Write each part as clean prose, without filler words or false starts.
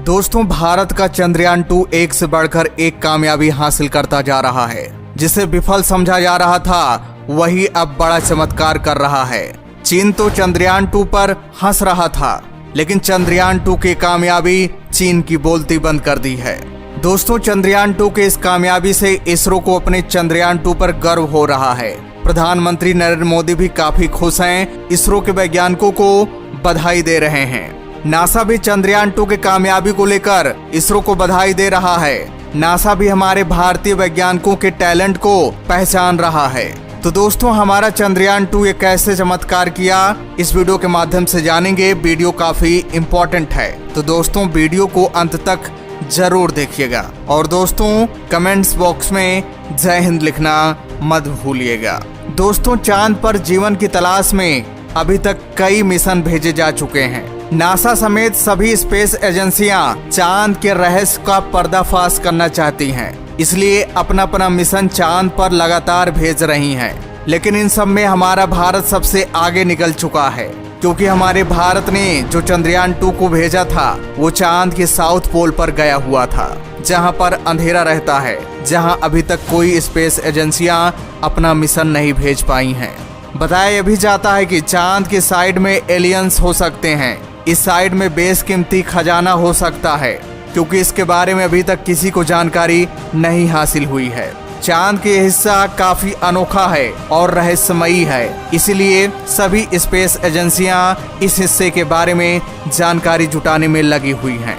दोस्तों, भारत का चंद्रयान-2 एक से बढ़कर एक कामयाबी हासिल करता जा रहा है। जिसे विफल समझा जा रहा था वही अब बड़ा चमत्कार कर रहा है। चीन तो चंद्रयान-2 पर हंस रहा था, लेकिन चंद्रयान-2 की कामयाबी चीन की बोलती बंद कर दी है। दोस्तों, चंद्रयान-2 के इस कामयाबी से इसरो को अपने चंद्रयान-2 पर गर्व हो रहा है। प्रधानमंत्री नरेंद्र मोदी भी काफी खुश हैं, इसरो के वैज्ञानिकों को बधाई दे रहे हैं। नासा भी चंद्रयान-2 के कामयाबी को लेकर इसरो को बधाई दे रहा है। नासा भी हमारे भारतीय वैज्ञानिकों के टैलेंट को पहचान रहा है। तो दोस्तों, हमारा चंद्रयान-2 ये कैसे चमत्कार किया, इस वीडियो के माध्यम से जानेंगे। वीडियो काफी इम्पोर्टेंट है, तो दोस्तों वीडियो को अंत तक जरूर देखिएगा। और दोस्तों, कमेंट्स बॉक्स में जय हिंद लिखना मत भूलिएगा। दोस्तों, चांद पर जीवन की तलाश में अभी तक कई मिशन भेजे जा चुके हैं। नासा समेत सभी स्पेस एजेंसियां चांद के रहस्य का पर्दाफाश करना चाहती हैं, इसलिए अपना अपना मिशन चांद पर लगातार भेज रही हैं। लेकिन इन सब में हमारा भारत सबसे आगे निकल चुका है, क्योंकि हमारे भारत ने जो चंद्रयान-2 को भेजा था वो चांद के साउथ पोल पर गया हुआ था, जहां पर अंधेरा रहता है, जहां अभी तक कोई स्पेस एजेंसियां अपना मिशन नहीं भेज पाई हैं। बताया यह भी जाता है कि चांद के साइड में एलियंस हो सकते हैं, इस साइड में बेशकीमती खजाना हो सकता है, क्योंकि इसके बारे में अभी तक किसी को जानकारी नहीं हासिल हुई है। चांद के हिस्सा काफी अनोखा है और रहस्यमयी है, इसलिए सभी स्पेस एजेंसियां इस हिस्से के बारे में जानकारी जुटाने में लगी हुई हैं।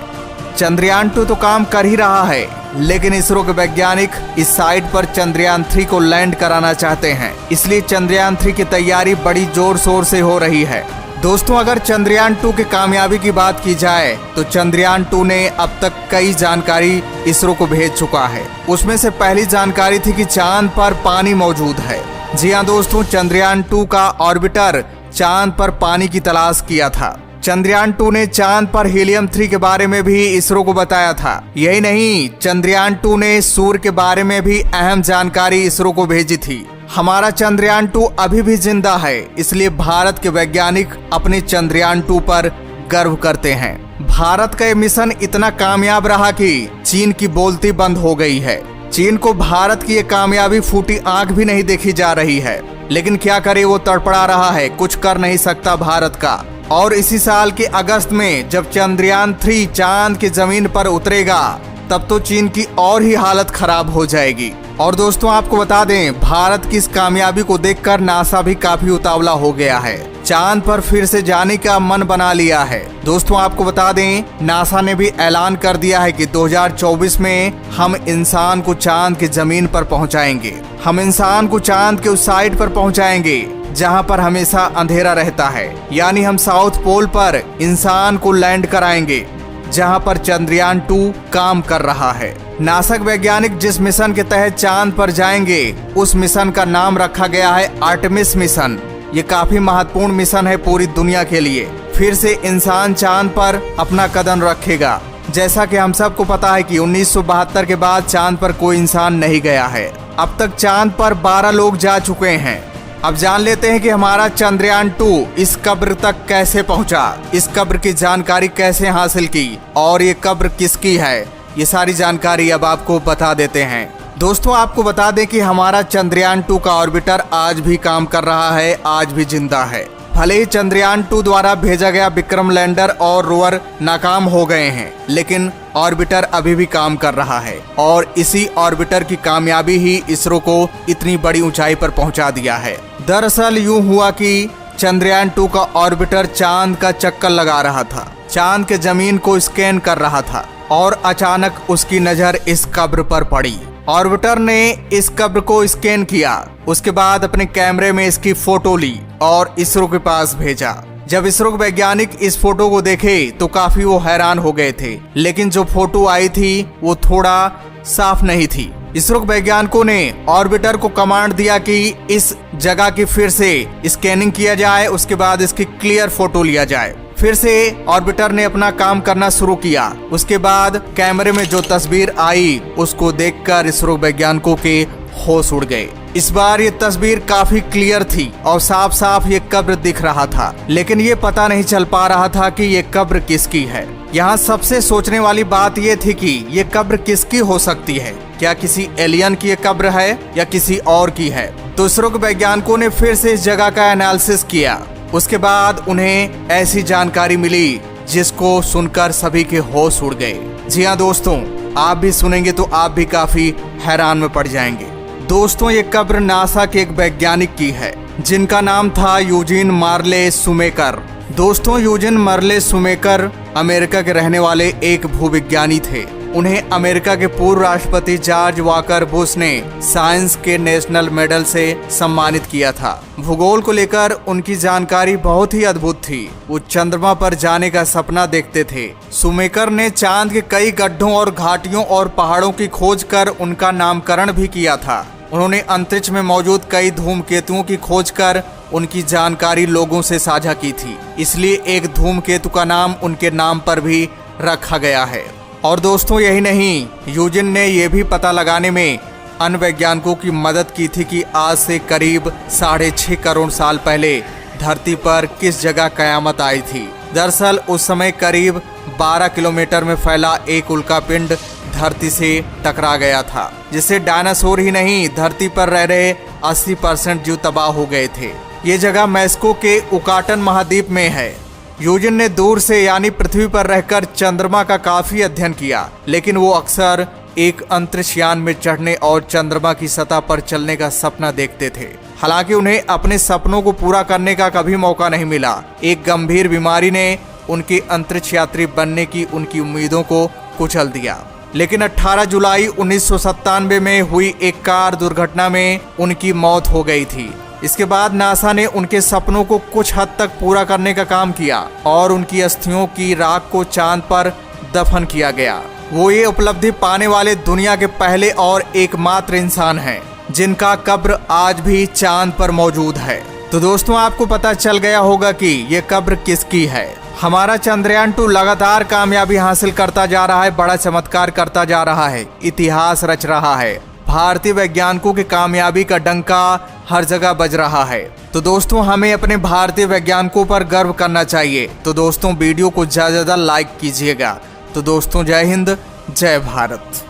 चंद्रयान-2 तो काम कर ही रहा है, लेकिन इसरो के वैज्ञानिक इस साइट पर चंद्रयान-3 को लैंड कराना चाहते हैं, इसलिए चंद्रयान-3 की तैयारी बड़ी जोर शोर से हो रही है। दोस्तों, अगर चंद्रयान-2 की कामयाबी की बात की जाए तो चंद्रयान-2 ने अब तक कई जानकारी इसरो को भेज चुका है। उसमें से पहली जानकारी थी कि चांद पर पानी मौजूद है। जी हाँ दोस्तों, चंद्रयान-2 का ऑर्बिटर चांद पर पानी की तलाश किया था। चंद्रयान-2 ने चांद पर हीलियम-3 के बारे में भी इसरो को बताया था। यही नहीं, चंद्रयान-2 ने सूर्य के बारे में भी अहम जानकारी इसरो को भेजी थी। हमारा चंद्रयान-2 अभी भी जिंदा है, इसलिए भारत के वैज्ञानिक अपने चंद्रयान-2 पर गर्व करते हैं। भारत का ये मिशन इतना कामयाब रहा कि चीन की बोलती बंद हो गई है। चीन को भारत की ये कामयाबी फूटी आंख भी नहीं देखी जा रही है, लेकिन क्या करे, वो तड़पड़ा रहा है, कुछ कर नहीं सकता भारत का। और इसी साल के अगस्त में जब चंद्रयान-3 चांद की जमीन पर उतरेगा, तब तो चीन की और ही हालत खराब हो जाएगी। और दोस्तों, आपको बता दें, भारत की इस कामयाबी को देखकर नासा भी काफी उतावला हो गया है, चांद पर फिर से जाने का मन बना लिया है। दोस्तों, आपको बता दें, नासा ने भी ऐलान कर दिया है कि 2024 में हम इंसान को चांद की जमीन पर पहुंचाएंगे। हम इंसान को चांद के उस साइड पर पहुंचाएंगे जहां पर हमेशा अंधेरा रहता है, यानी हम साउथ पोल पर इंसान को लैंड कराएंगे, जहां पर चंद्रयान-2 काम कर रहा है। नासा के वैज्ञानिक जिस मिशन के तहत चांद पर जाएंगे, उस मिशन का नाम रखा गया है आर्टेमिस मिशन। ये काफी महत्वपूर्ण मिशन है पूरी दुनिया के लिए। फिर से इंसान चांद पर अपना कदम रखेगा। जैसा कि हम सबको पता है कि 1972 के बाद चांद पर कोई इंसान नहीं गया है। अब तक चांद पर 12 लोग जा चुके हैं। अब जान लेते हैं कि हमारा चंद्रयान-2 इस कब्र तक कैसे पहुंचा, इस कब्र की जानकारी कैसे हासिल की और ये कब्र किसकी है, ये सारी जानकारी अब आपको बता देते हैं। दोस्तों, आपको बता दें कि हमारा चंद्रयान-2 का ऑर्बिटर आज भी काम कर रहा है, आज भी जिंदा है। भले ही चंद्रयान-2 द्वारा भेजा गया विक्रम लैंडर और रोवर नाकाम हो गए हैं, लेकिन ऑर्बिटर अभी भी काम कर रहा है, और इसी ऑर्बिटर की कामयाबी ही इसरो को इतनी बड़ी ऊंचाई पर पहुंचा दिया है। दरअसल यूं हुआ कि चंद्रयान-2 का ऑर्बिटर चांद का चक्कर लगा रहा था, चांद के जमीन को स्कैन कर रहा था, और अचानक उसकी नजर इस कब्र पर पड़ी। ऑर्बिटर ने इस कब्र को स्कैन किया, उसके बाद अपने कैमरे में इसकी फोटो ली और इसरो के पास भेजा। जब इसरो के वैज्ञानिक इस फोटो को देखे तो काफी वो हैरान हो गए थे, लेकिन जो फोटो आई थी वो थोड़ा साफ नहीं थी। इसरो के वैज्ञानिकों ने ऑर्बिटर को कमांड दिया कि इस जगह की फिर से स्कैनिंग किया जाए, उसके बाद इसकी क्लियर फोटो लिया जाए। फिर से ऑर्बिटर ने अपना काम करना शुरू किया। उसके बाद कैमरे में जो तस्वीर आई उसको देखकर इसरो वैज्ञानिकों के होश उड़ गए। इस बार ये तस्वीर काफी क्लियर थी और साफ साफ ये कब्र दिख रहा था, लेकिन ये पता नहीं चल पा रहा था कि ये कब्र किसकी है। यहाँ सबसे सोचने वाली बात ये थी कि ये कब्र किसकी हो सकती है। क्या किसी एलियन की ये कब्र है या किसी और की है। दूसरों के वैज्ञानिकों ने फिर से इस जगह का एनालिसिस किया। उसके बाद उन्हें ऐसी जानकारी मिली जिसको सुनकर सभी के होश उड़ गए। जी हाँ दोस्तों, आप भी सुनेंगे तो आप भी काफी हैरान में पड़ जाएंगे। दोस्तों, ये कब्र नासा के एक वैज्ञानिक की है जिनका नाम था यूजीन मार्ले शुमेकर। दोस्तों, यूजीन मार्ले शुमेकर अमेरिका के रहने वाले एक भूविज्ञानी थे। उन्हें अमेरिका के पूर्व राष्ट्रपति जॉर्ज वॉकर बुश ने साइंस के नेशनल मेडल से सम्मानित किया था। भूगोल को लेकर उनकी जानकारी बहुत ही अद्भुत थी। वो चंद्रमा पर जाने का सपना देखते थे। शुमेकर ने चांद के कई गड्ढों और घाटियों और पहाड़ों की खोज कर उनका नामकरण भी किया था। उन्होंने अंतरिक्ष में मौजूद कई धूमकेतुओं की खोज कर उनकी जानकारी लोगों से साझा की थी। इसलिए एक धूमकेतु का नाम उनके नाम पर भी रखा गया है। और दोस्तों, यही नहीं, यूजिन ने यह भी पता लगाने में अन्य वैज्ञानिकों की मदद की थी कि आज से करीब 6.5 करोड़ साल पहले धरती पर किस जगह कयामत आई थी। दरअसल उस समय करीब 12 किलोमीटर में फैला एक उल्कापिंड धरती से टकरा गया था, जिससे डायनासोर ही नहीं धरती पर रह रहे 80% जीव तबाह हो गए थे। ये जगह मैक्सिको के युकाटन महाद्वीप में है। यूजिन ने दूर से यानी पृथ्वी पर रहकर चंद्रमा का काफी अध्ययन किया, लेकिन वो अक्सर एक अंतरिक्षयान में चढ़ने और चंद्रमा की सतह पर चलने का सपना देखते थे। हालांकि उन्हें अपने सपनों को पूरा करने का कभी मौका नहीं मिला। एक गंभीर बीमारी ने उनके अंतरिक्ष यात्री बनने की उनकी उम्मीदों को कुचल दिया। लेकिन 18 जुलाई 1997 में हुई एक कार दुर्घटना में उनकी मौत हो गई थी। इसके बाद नासा ने उनके सपनों को कुछ हद तक पूरा करने का काम किया और उनकी अस्थियों की राख को चांद पर दफन किया गया। वो ये उपलब्धि पाने वाले दुनिया के पहले और एकमात्र इंसान हैं जिनका कब्र आज भी चांद पर मौजूद है। तो दोस्तों, आपको पता चल गया होगा कि ये कब्र किसकी है। हमारा चंद्रयान 2 लगातार कामयाबी हासिल करता जा रहा है, बड़ा चमत्कार करता जा रहा है, इतिहास रच रहा है। भारतीय वैज्ञानिकों की कामयाबी का डंका हर जगह बज रहा है। तो दोस्तों, हमें अपने भारतीय वैज्ञानिकों पर गर्व करना चाहिए। तो दोस्तों, वीडियो को ज्यादा लाइक कीजिएगा। तो दोस्तों, जय हिंद, जय भारत।